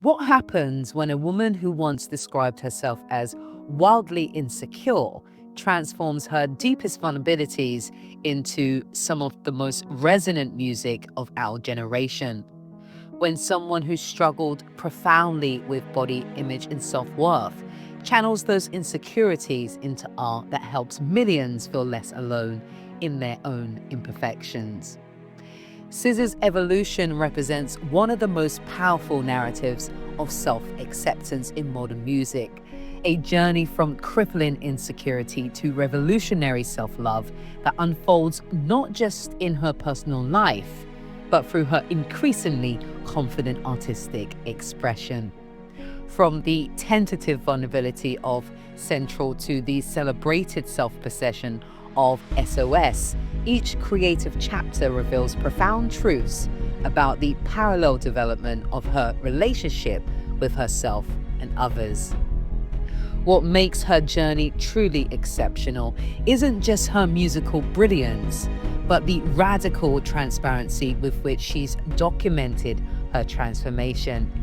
What happens when a woman who once described herself as wildly insecure transforms her deepest vulnerabilities into some of the most resonant music of our generation? When someone who struggled profoundly with body image and self-worth channels those insecurities into art that helps millions feel less alone in their own imperfections. SZA's evolution represents one of the most powerful narratives of self-acceptance in modern music, a journey from crippling insecurity to revolutionary self-love that unfolds not just in her personal life, but through her increasingly confident artistic expression. From the tentative vulnerability of Ctrl to the celebrated self-possession of SOS, each creative chapter reveals profound truths about the parallel development of her relationship with herself and others. What makes her journey truly exceptional isn't just her musical brilliance, but the radical transparency with which she's documented her transformation.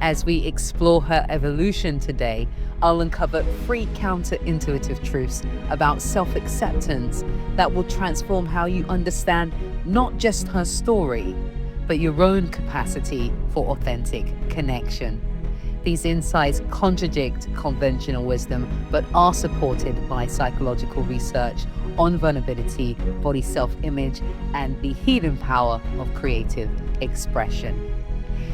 As we explore her evolution today, I'll uncover 3 counterintuitive truths about self-acceptance that will transform how you understand not just her story, but your own capacity for authentic connection. These insights contradict conventional wisdom, but are supported by psychological research on vulnerability, body self-image, and the healing power of creative expression.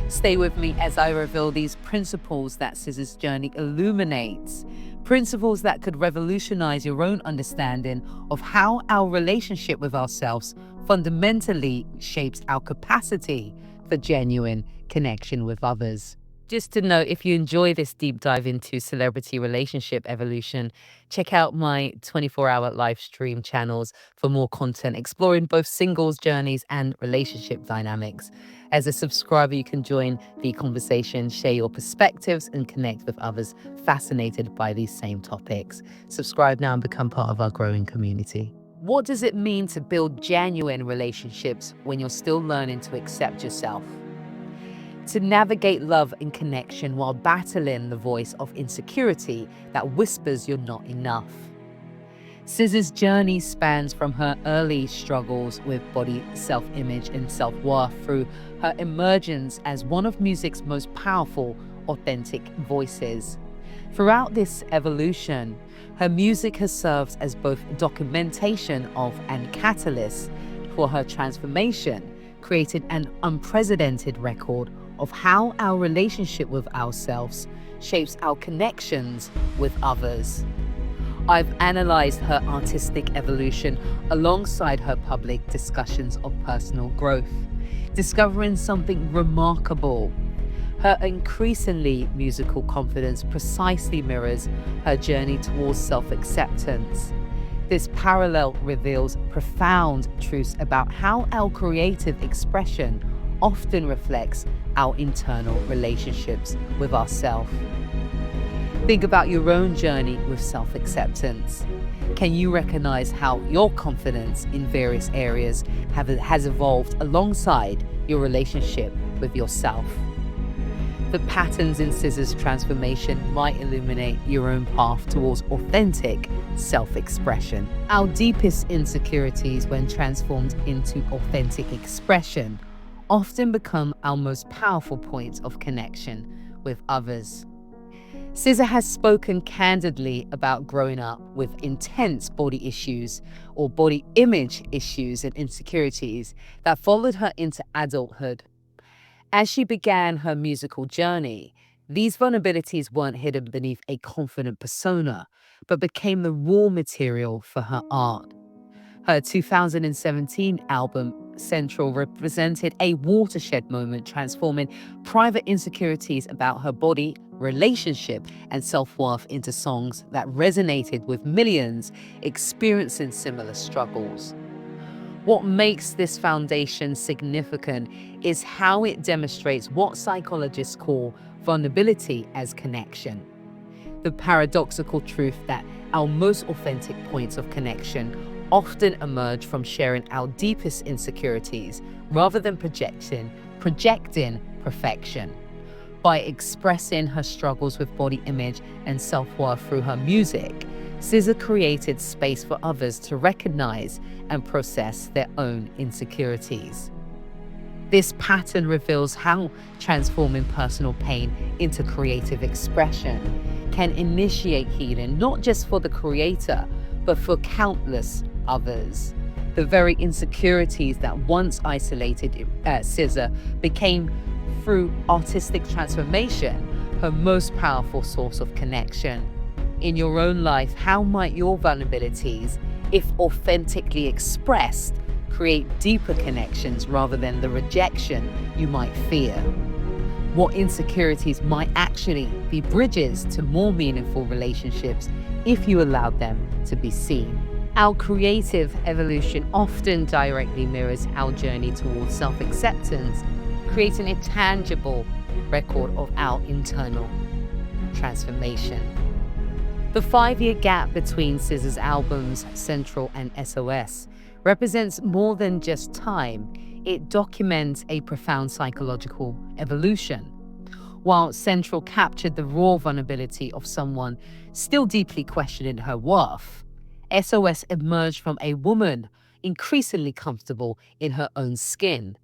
Stay with me as I reveal these principles that SZA's journey illuminates, principles that could revolutionize your own understanding of how our relationship with ourselves fundamentally shapes our capacity for genuine connection with others. Just to note, if you enjoy this deep dive into celebrity relationship evolution, check out my 24-hour live stream channels for more content exploring both singles journeys and relationship dynamics. As a subscriber, you can join the conversation, share your perspectives, and connect with others fascinated by these same topics. Subscribe now and become part of our growing community. What does it mean to build genuine relationships when you're still learning to accept yourself? To navigate love and connection while battling the voice of insecurity that whispers you're not enough. SZA's journey spans from her early struggles with body self-image and self-worth through her emergence as one of music's most powerful, authentic voices. Throughout this evolution, her music has served as both documentation of and catalyst for her transformation, created an unprecedented record of how our relationship with ourselves shapes our connections with others. I've analyzed her artistic evolution alongside her public discussions of personal growth, discovering something remarkable. Her increasingly musical confidence precisely mirrors her journey towards self-acceptance. This parallel reveals profound truths about how our creative expression often reflects our internal relationships with ourselves. Think about your own journey with self-acceptance. Can you recognize how your confidence in various areas has evolved alongside your relationship with yourself? The patterns in SZA's transformation might illuminate your own path towards authentic self-expression. Our deepest insecurities, when transformed into authentic expression, often become our most powerful points of connection with others. SZA has spoken candidly about growing up with intense body issues or body image issues and insecurities that followed her into adulthood. As she began her musical journey, these vulnerabilities weren't hidden beneath a confident persona, but became the raw material for her art. Her 2017 album, Ctrl, represented a watershed moment, transforming private insecurities about her body, relationship, and self-worth into songs that resonated with millions experiencing similar struggles. What makes this foundation significant is how it demonstrates what psychologists call vulnerability as connection. The paradoxical truth that our most authentic points of connection often emerge from sharing our deepest insecurities rather than projecting perfection. By expressing her struggles with body image and self-worth through her music, SZA created space for others to recognize and process their own insecurities. This pattern reveals how transforming personal pain into creative expression can initiate healing, not just for the creator, but for countless others. The very insecurities that once isolated SZA became, through artistic transformation, her most powerful source of connection. In your own life, how might your vulnerabilities, if authentically expressed, create deeper connections rather than the rejection you might fear? What insecurities might actually be bridges to more meaningful relationships if you allowed them to be seen? Our creative evolution often directly mirrors our journey towards self-acceptance, creating a tangible record of our internal transformation. The 5-year gap between SZA's albums Ctrl and SOS represents more than just time. It documents a profound psychological evolution. While Ctrl captured the raw vulnerability of someone still deeply questioning her worth, SOS emerged from a woman increasingly comfortable in her own skin.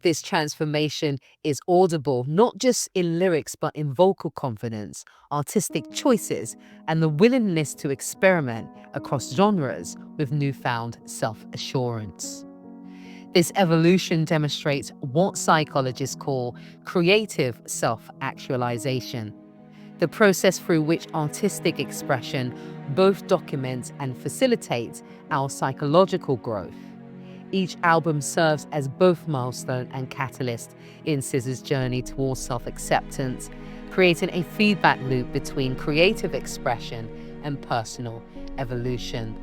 This transformation is audible not just in lyrics but in vocal confidence, artistic choices, and the willingness to experiment across genres with newfound self-assurance. This evolution demonstrates what psychologists call creative self-actualization, the process through which artistic expression both documents and facilitates our psychological growth. Each album serves as both milestone and catalyst in SZA's journey towards self-acceptance, creating a feedback loop between creative expression and personal evolution.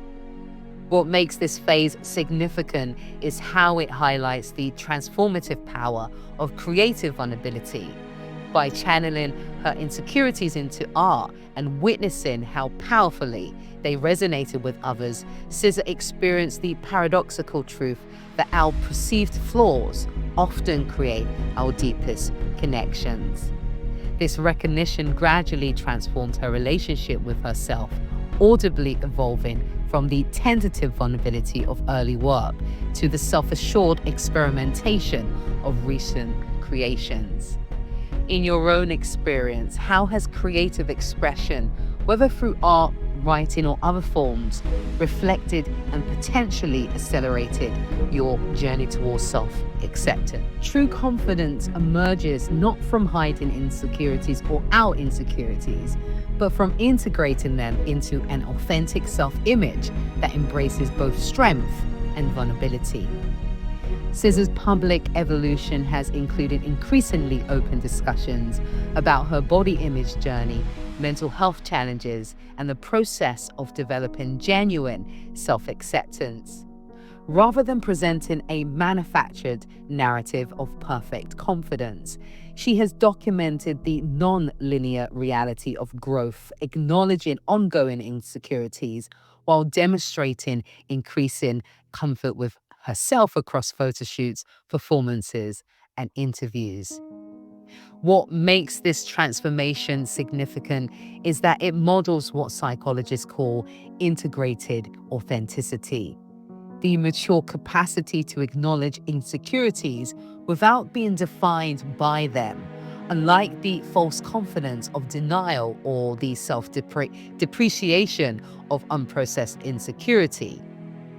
What makes this phase significant is how it highlights the transformative power of creative vulnerability. By channeling her insecurities into art and witnessing how powerfully they resonated with others, SZA experienced the paradoxical truth that our perceived flaws often create our deepest connections. This recognition gradually transformed her relationship with herself, audibly evolving from the tentative vulnerability of early work to the self-assured experimentation of recent creations. In your own experience, how has creative expression, whether through art, writing, or other forms, reflected and potentially accelerated your journey towards self-acceptance? True confidence emerges not from hiding insecurities or our insecurities, but from integrating them into an authentic self-image that embraces both strength and vulnerability. SZA's public evolution has included increasingly open discussions about her body image journey, mental health challenges, and the process of developing genuine self-acceptance. Rather than presenting a manufactured narrative of perfect confidence, she has documented the non-linear reality of growth, acknowledging ongoing insecurities while demonstrating increasing comfort with herself across photo shoots, performances, and interviews. What makes this transformation significant is that it models what psychologists call integrated authenticity, the mature capacity to acknowledge insecurities without being defined by them. Unlike the false confidence of denial or the self-depreciation of unprocessed insecurity,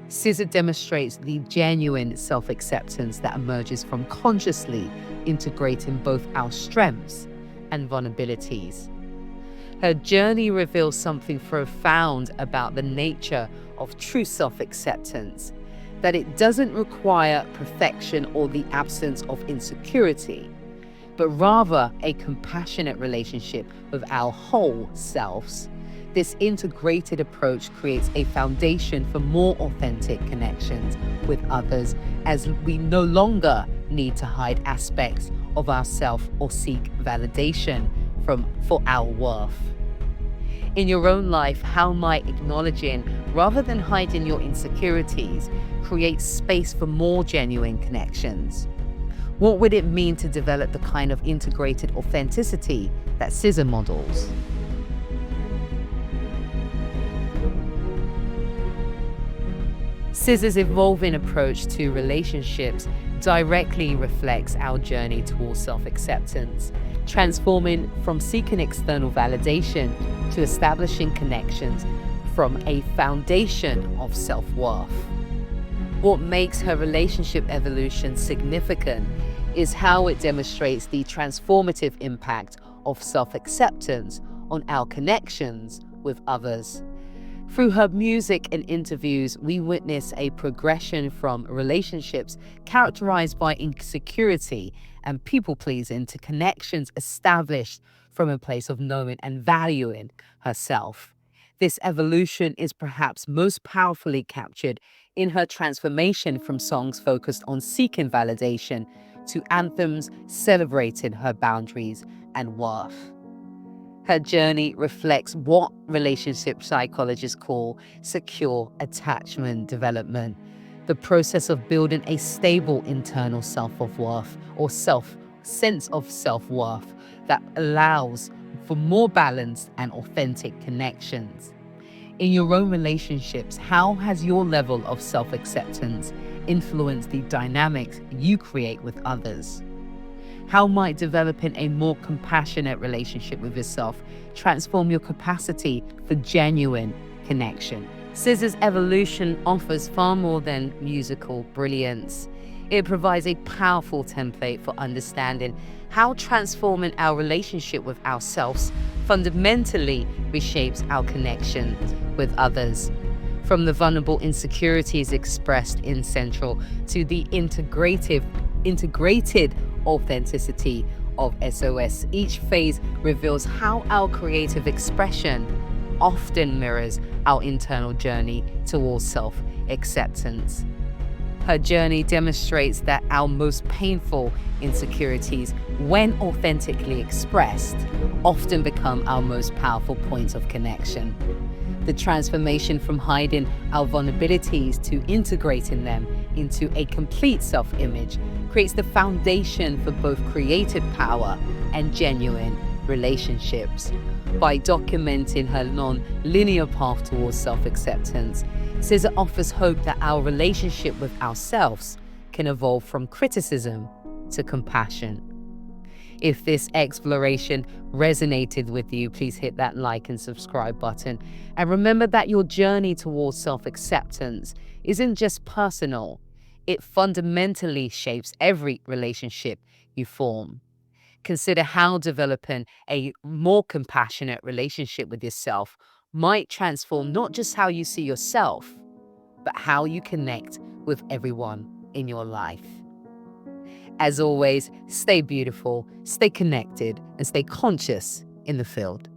SZA demonstrates the genuine self-acceptance that emerges from consciously integrating both our strengths and vulnerabilities. Her journey reveals something profound about the nature of true self-acceptance, that it doesn't require perfection or the absence of insecurity, but rather a compassionate relationship with our whole selves. This integrated approach creates a foundation for more authentic connections with others, as we no longer need to hide aspects of ourselves or seek validation for our worth. In your own life, how might acknowledging rather than hiding your insecurities create space for more genuine connections? What would it mean to develop the kind of integrated authenticity that SZA models? SZA's evolving approach to relationships directly reflects our journey towards self-acceptance, transforming from seeking external validation to establishing connections from a foundation of self-worth. What makes her relationship evolution significant is how it demonstrates the transformative impact of self-acceptance on our connections with others. Through her music and interviews, we witness a progression from relationships characterized by insecurity and people-pleasing to connections established from a place of knowing and valuing herself. This evolution is perhaps most powerfully captured in her transformation from songs focused on seeking validation to anthems celebrating her boundaries and worth. Her journey reflects what relationship psychologists call secure attachment development, the process of building a stable internal self-worth or sense of self-worth that allows for more balanced and authentic connections. In your own relationships, how has your level of self-acceptance influenced the dynamics you create with others? How might developing a more compassionate relationship with yourself transform your capacity for genuine connection? SZA's evolution offers far more than musical brilliance. It provides a powerful template for understanding how transforming our relationship with ourselves fundamentally reshapes our connection with others. From the vulnerable insecurities expressed in Ctrl to the integrated authenticity of SOS, each phase reveals how our creative expression often mirrors our internal journey towards self-acceptance. Her journey demonstrates that our most painful insecurities, when authentically expressed, often become our most powerful points of connection. The transformation from hiding our vulnerabilities to integrating them into a complete self-image creates the foundation for both creative power and genuine relationships. By documenting her non-linear path towards self-acceptance, SZA offers hope that our relationship with ourselves can evolve from criticism to compassion. If this exploration resonated with you, please hit that like and subscribe button. And remember that your journey towards self-acceptance isn't just personal, it fundamentally shapes every relationship you form. Consider how developing a more compassionate relationship with yourself might transform not just how you see yourself, but how you connect with everyone in your life. As always, stay beautiful, stay connected, and stay conscious in the field.